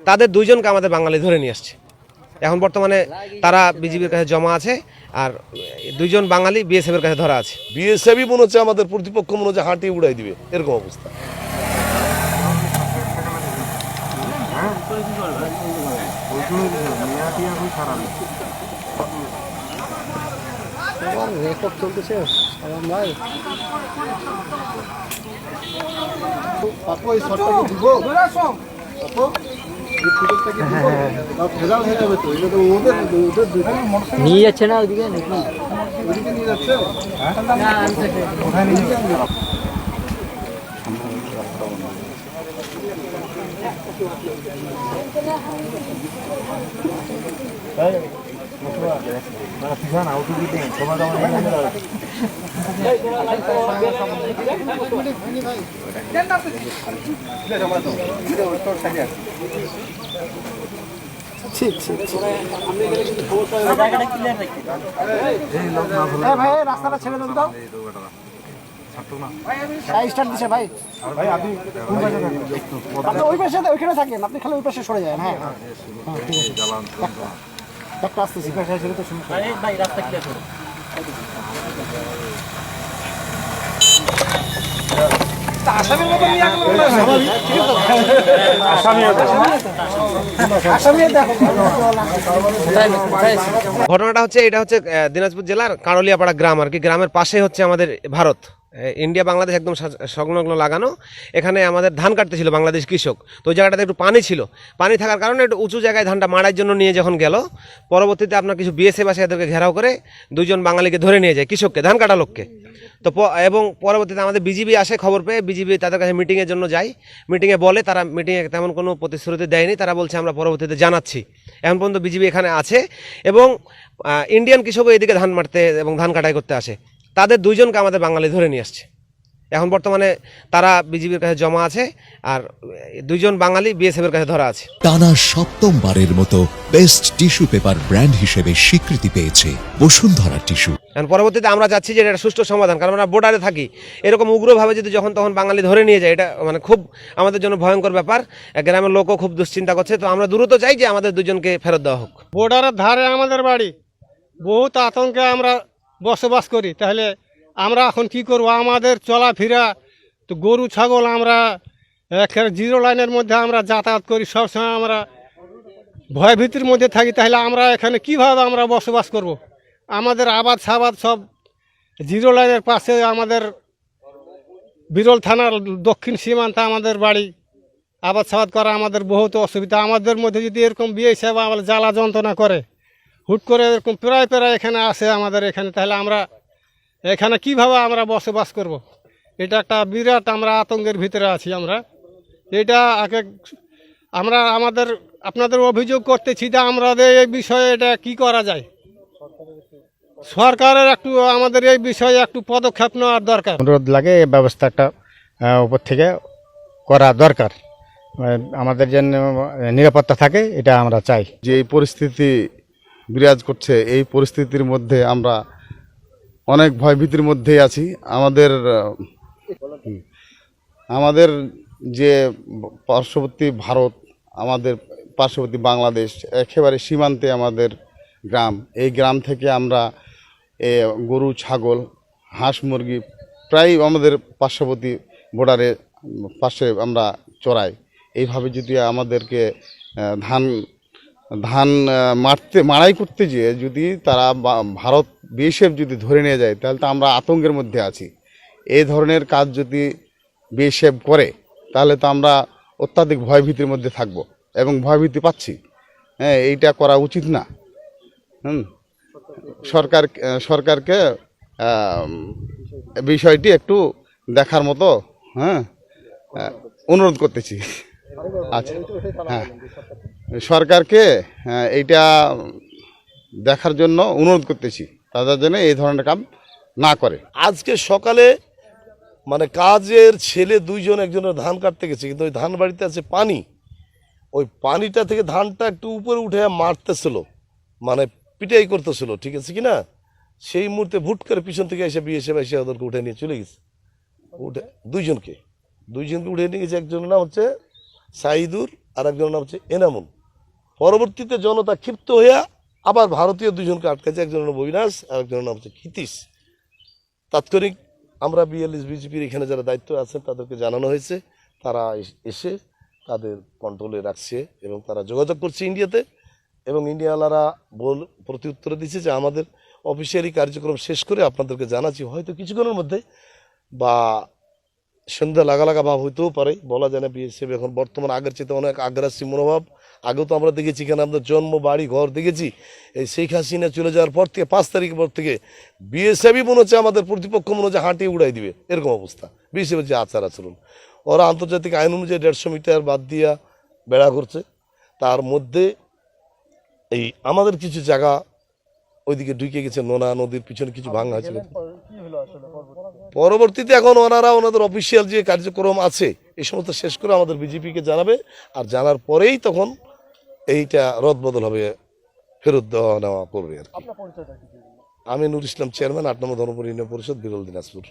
তাদের দুইজনকে আমাদের বাঙালি ধরে নিয়ে আসছে। এখন বর্তমানে তারা বিজিবির কাছে জমা আছে, আর দুইজন বাঙালি বিএসএফ এর কাছে ধরা আছে। বিএসএফই মনে হচ্ছে আমাদের প্রতিপক্ষ মনে হচ্ছে হাঁটিয়ে উড়াই দিবে, এরকম অবস্থা। রেকর্ড চলতেছে ভাই, নিয়ে যাচ্ছে না ওইদিকে নাকি? ওইদিকে নিয়ে যাচ্ছে রাস্তাটা ছেড়ে দেন তো। স্টার্ট দিছে ভাই, আপনি ওই পাশে ওইখানে থাকেন, আপনি খালি ওই পাশে সরে যান। হ্যাঁ ঠিক আছে, একটা আসতেছি ছেড়ে তো শুনুন ভাই, রাস্তা ক্লিয়ার করুন। ঘটনাটা হচ্ছে, এটা হচ্ছে দিনাজপুর জেলার কাঁড়লিয়াপাড়া গ্রাম আর কি। গ্রামের পাশে হচ্ছে আমাদের ভারত, ইন্ডিয়া বাংলাদেশ একদম সংলগ্ন লাগানো। এখানে আমাদের ধান কাটতেছিল বাংলাদেশ কৃষক, তো ওই জায়গাটাতে একটু পানি ছিল। পানি থাকার কারণে একটু উঁচু জায়গায় ধানটা মাড়ার জন্য নিয়ে যখন গেল, পরবর্তীতে আপনার কিছু বিএসএফ আসে এদেরকে ঘেরাও করে দুইজন বাঙালিকে ধরে নিয়ে যায়, কৃষককে, ধান কাটা লোককে। তো এবং পরবর্তীতে আমাদের বিজিবি আসে, খবর পেয়ে বিজিবি তাদের কাছে মিটিংয়ের জন্য যায়। মিটিংয়ে বলে, তারা মিটিংয়ে তেমন কোনো প্রতিশ্রুতি দেয়নি, তারা বলছে আমরা পরবর্তীতে জানাচ্ছি। এখন পর্যন্ত বিজিবি এখানে আছে এবং ইন্ডিয়ান কৃষকও এদিকে ধান মারতে এবং ধান কাটাই করতে আসে। তাদের দুইজনকে আমাদের বাঙালি ধরে নিয়ে আসছে। এখন বর্তমানে তারা বিজিবির কাছে জমা আছে, আর দুইজন বাঙালি বিএসএফ এর কাছে ধরা আছে। টানা সপ্তমবারের মতো বেস্ট টিস্যু পেপার ব্র্যান্ড হিসেবে স্বীকৃতি পেয়েছে বসুন্ধরা টিস্যু। এখন পরবর্তীতে আমরা চাচ্ছি যে এটা সুষ্ঠু সমাধান, কারণ আমরা বর্ডারে থাকি। এরকম উগ্রভাবে যদি যখন তখন বাঙালি ধরে নিয়ে যায়, এটা মানে খুব আমাদের জন্য ভয়ঙ্কর ব্যাপার। গ্রামের লোকও খুব দুশ্চিন্তা করছে। তো আমরা দ্রুত চাই যে আমাদের দুজনকে ফেরত দেওয়া হোক। বর্ডারের ধারে আমাদের বাড়ি, বহুত আতঙ্কে আমরা বসবাস করি। তাহলে আমরা এখন কি করব? আমাদের চলাফেরা তো গরু ছাগল, আমরা জিরো লাইনের মধ্যে আমরা যাতায়াত করি, সবসময় আমরা ভয়ভীতির মধ্যে থাকি। তাহলে আমরা এখানে কিভাবে আমরা বসবাস করব? আমাদের আবাদ সাবাদ সব জিরো লাইনের পাশে, আমাদের বিরল থানার দক্ষিণ সীমান্তে আমাদের বাড়ি। আবাদ সাবাদ করা আমাদের বহুত অসুবিধা। আমাদের মধ্যে যদি এরকম বিয়ে সাহেব আমাদের জ্বালা যন্ত্রণা করে, হুট করে এরকম প্রায় এখানে আসে আমাদের এখানে, তাহলে আমরা এখানে কিভাবে আমরা বসবাস করব? এটা একটা বিরাট আমরা আতঙ্কের ভিতরে আছি আমরা। এটা আমরা আপনাদের অভিযোগ করতেছি যে আমাদের এই বিষয়ে এটা কি করা যায়। সরকারের একটু আমাদের এই বিষয়ে একটু পদক্ষেপ নেওয়ার দরকার। অনুরোধ লাগে, এই ব্যবস্থাটা উপর থেকে করা দরকার, আমাদের যেন নিরাপত্তা থাকে, এটা আমরা চাই। যে এই পরিস্থিতি বিরাজ করছে, এই পরিস্থিতির মধ্যে আমরা অনেক ভয়ভীতির মধ্যেই আছি। আমাদের যে পার্শ্ববর্তী ভারত, আমাদের পার্শ্ববর্তী বাংলাদেশ, একেবারে সীমান্তে আমাদের গ্রাম। এই গ্রাম থেকে আমরা গরু ছাগল হাঁস মুরগি প্রায় আমাদের পার্শ্ববর্তী বর্ডারে পাশে আমরা চড়াই। এইভাবে যদি আমাদেরকে ধান মাড়াই করতে যেয়ে যদি তারা ভারত বিএসএফ যদি ধরে নিয়ে যায়, তাহলে তো আমরা আতঙ্কের মধ্যে আছি। এই ধরনের কাজ যদি বিএসএফ করে, তাহলে তো আমরা অত্যাধিক ভয়ভীতির মধ্যে থাকব এবং ভয়ভীতি পাচ্ছি। হ্যাঁ, এইটা করা উচিত না। সরকারকে বিষয়টি একটু দেখার মতো অনুরোধ করতেছি। আচ্ছা, হ্যাঁ, সরকারকে এইটা দেখার জন্য অনুরোধ করতেছি, তাদের জন্য এই ধরনের কাজ না করে। আজকে সকালে মানে কাজের ছেলে দুইজন, একজনের ধান কাটতে গেছে, কিন্তু ওই ধান বাড়িতে আছে পানি। ওই পানিটা থেকে ধানটা একটু উপরে উঠে মারতেছিল, মানে পিটাই করতেছিল, ঠিক আছে কিনা। সেই মুহূর্তে ভুট করে পিছন থেকে এসে বিএসএফ এসে ওদেরকে উঠে নিয়ে চলে গেছে, উঠে দুইজনকে দুইজনকে উঠে নিয়ে গেছে, একজনের নাম হচ্ছে সাইদুর আর একজনের নাম হচ্ছে এনামুল। পরবর্তীতে জনতা ক্ষিপ্ত হইয়া আবার ভারতীয় দুজনকে আটকাছে, একজনের নাম অবিনাশ আর একজনের নাম হচ্ছে ক্ষিতীশ। তাৎক্ষণিক আমরা বিজেপির এখানে যারা দায়িত্ব আছেন তাদেরকে জানানো হয়েছে, তারা এসে তাদের কন্ট্রোলে রাখছে এবং তারা যোগাযোগ করছে ইন্ডিয়াতে, এবং ইন্ডিয়াওয়ালারা প্রতি উত্তরে দিচ্ছে যে আমাদের অফিসিয়ালি কার্যক্রম শেষ করে আপনাদেরকে জানাচ্ছি, হয়তো কিছুক্ষণের মধ্যে বা সন্ধ্যা লাগা ভাব হইতেও পারে, বলা যায় না। বিএসএফ এখন বর্তমান আগের চেয়ে অনেক আগ্রাসী মনোভাব। আগেও তো আমরা দেখেছি, এখানে আমাদের জন্ম বাড়ি ঘর দেখেছি। এই শেখ হাসিনা চলে যাওয়ার পর থেকে 5 তারিখের পর থেকে বিএসএফই মনে হচ্ছে আমাদের প্রতিপক্ষ মনে হচ্ছে হাঁটিয়ে উড়াই দিবে, এরকম অবস্থা বিএসএফের যে আচার আচরণ। ওরা আন্তর্জাতিক আইন অনুযায়ী 150 মিটার বাদ দিয়া বেড়া করছে, তার মধ্যে এই আমাদের কিছু জায়গা ওইদিকে ঢুকে গেছে, নোনা নদীর পিছনে কিছু ভাঙা হয়েছিল। পরবর্তীতে এখন ওনারা ওনাদের অফিসিয়াল যে কার্যক্রম আছে এই সমস্ত শেষ করে আমাদের বিজেপিকে জানাবে, আর জানার পরেই তখন এইটা রদবদল হবে, ফেরত দেওয়া নেওয়া করবে আর কি। আমি নূর ইসলাম, চেয়ারম্যান, 8 নম্বর ধর্মপুর ইউনিয়ন পরিষদ, বিরল দিনাজপুর।